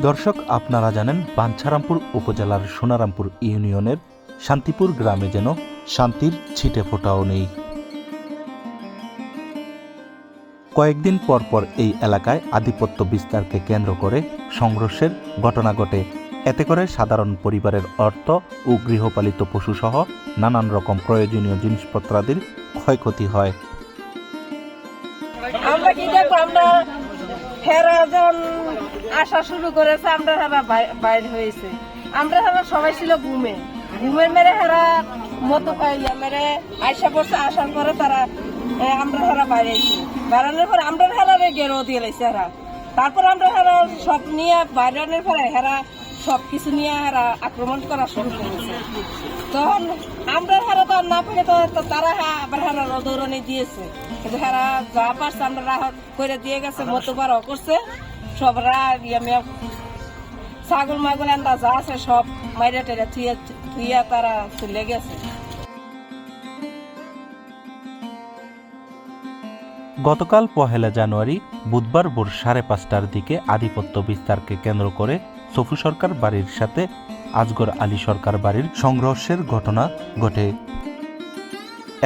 দর্শক, আপনারা জানেন বাঞ্ছারামপুর উপজেলার সোনারামপুর ইউনিয়নের শান্তিপুর গ্রামে যেন শান্তির ছিটে ফোঁটাও নেই। কয়েকদিন পর পর এই এলাকায় আধিপত্য বিস্তারকে কেন্দ্র করে সংঘর্ষের ঘটনা ঘটে। এতে করে সাধারণ পরিবারের অর্থ ও গৃহপালিত পশুসহ নানান রকম প্রয়োজনীয় জিনিসপত্রাদির ক্ষয়ক্ষতি হয়। আমরা কি দেখবো, আমরা হেরা যখন আসা শুরু করেছে, আমরা হেরা বাইর হয়েছে। আমরা হেরা সবাই ছিল ঘুমের মেরে হেরা মতো পাইয়া মেরে আইসা পড়ছে। আসার পরে তারা আমরা হেরা বাইরেছি। বেড়ানোর পরে আমরা হেরারে গেরো দিয়ে লাইছে হেরা। তারপর আমরা হেরা সব নিয়ে বাইরানোর পরে হেরা সবকিছু নিয়ে হেরা আক্রমণ করা শুরু করেছে। তখন আমরা হেরা তো না পেরে তো তারা আবার হেরা দৌড়ানি দিয়েছে। কিন্তু হেরা যা পারছে আমরা রাহত করে দিয়ে গেছে, মতবারও করছে। সবরা ছাগল মাগল আন্দা যা আছে সব মাইরা টেরা থুইয়া তারা চলে গেছে। গতকাল 1 জানুয়ারি বুধবার ভোর 5:30টার দিকে আধিপত্য বিস্তারকে কেন্দ্র করে সফু সরকার বাড়ির সাথে আজগর আলী সরকার বাড়ির সংঘর্ষের ঘটনা ঘটে।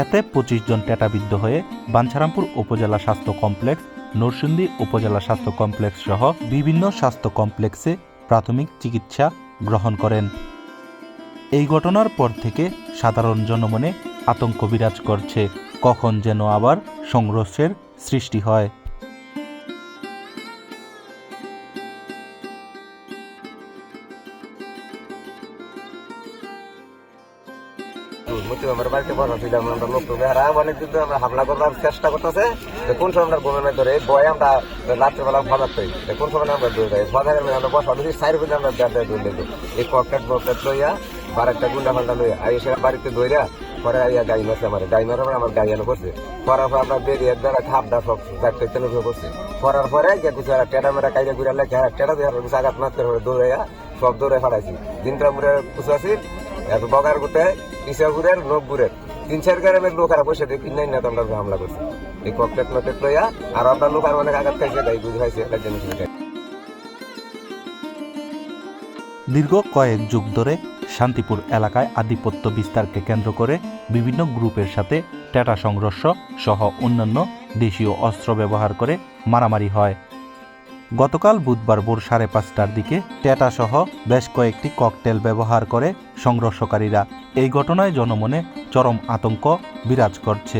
এতে 25 জন টেটাবিদ্ধ হয়ে বাঞ্ছারামপুর উপজেলা স্বাস্থ্য কমপ্লেক্স, নরসিংদী উপজেলা স্বাস্থ্য কমপ্লেক্স সহ বিভিন্ন স্বাস্থ্য কমপ্লেক্সে প্রাথমিক চিকিৎসা গ্রহণ করেন। এই ঘটনার পর থেকে সাধারণ জনমনে আতঙ্ক বিরাজ করছে, কখন যেন আবার সংঘর্ষের সৃষ্টি হয়। আমার বাড়িতে বসা ছিলাম, আমরা লোক অনেক কিন্তু আমরা হামলা করবার চেষ্টা করতেছে। কোন সময় আমরা ঘুমের ধরে বয়ে আমরা রাত্রেবেলা ফাদার পাই, কোন সময় আমরা দৌড় যাই ফাদারের মধ্যে আমরা বসা দিচ্ছি। সাইড করে আমরা বেড়ায় দৌড় দিই। এই পকেট লইয়া বার একটা গুন্ডা ফান্ডা লইয়া এসে বাড়িতে ধইরা পরে আইয়া গাই মারছে। গাই মারার আমার গাই আনো করছে। করার পর আমরা বেরিয়ে একবার খাপটা সব চালু করছে। করার পরে কিছু টেটা মেরা কাইয়া ঘুরে লেখা টেটা দিয়ে আঘাত মারতে দৌড়াইয়া সব দৌড়ে ফাটাইছি। দিনটা মুড়ে পুষু আছি বগার গুটে ইসাগুড়ের নবগুড়ের 3-4 গ্রামের লোক আর বসে দেখি নাই না তোমরা হামলা করছে। এই পকেট নটেট লইয়া আর আপনার লোক আর অনেক আঘাত খাইছে, তাই বুঝাইছে একটা জিনিস। দীর্ঘ কয়েক যুগ ধরে শান্তিপুর এলাকায় আধিপত্য বিস্তারকে কেন্দ্র করে বিভিন্ন গ্রুপের সাথে টেটা সংঘর্ষ সহ অন্যান্য দেশীয় অস্ত্র ব্যবহার করে মারামারি হয়। গতকাল বুধবার ভোর 5:30টার দিকে টেটা সহ বেশ কয়েকটি ককটেল ব্যবহার করে সংঘর্ষকারীরা। এই ঘটনায় জনমনে চরম আতঙ্ক বিরাজ করছে।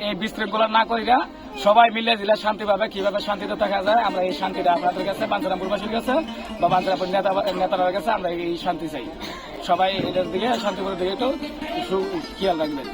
এই বিশৃঙ্খলা না করিয়া সবাই মিলে দিলে শান্তিভাবে কিভাবে শান্তিতে থাকা যায়, আমরা এই শান্তিটা আপনাদের কাছে, বাঞ্ছারামপুরবাসীর কাছে বা বাঞ্ছারামপুর নেতাদের কাছে আমরা এই শান্তি চাই। সবাই এটার দিকে শান্তিপুরের দিকে একটু খেয়াল রাখবেন।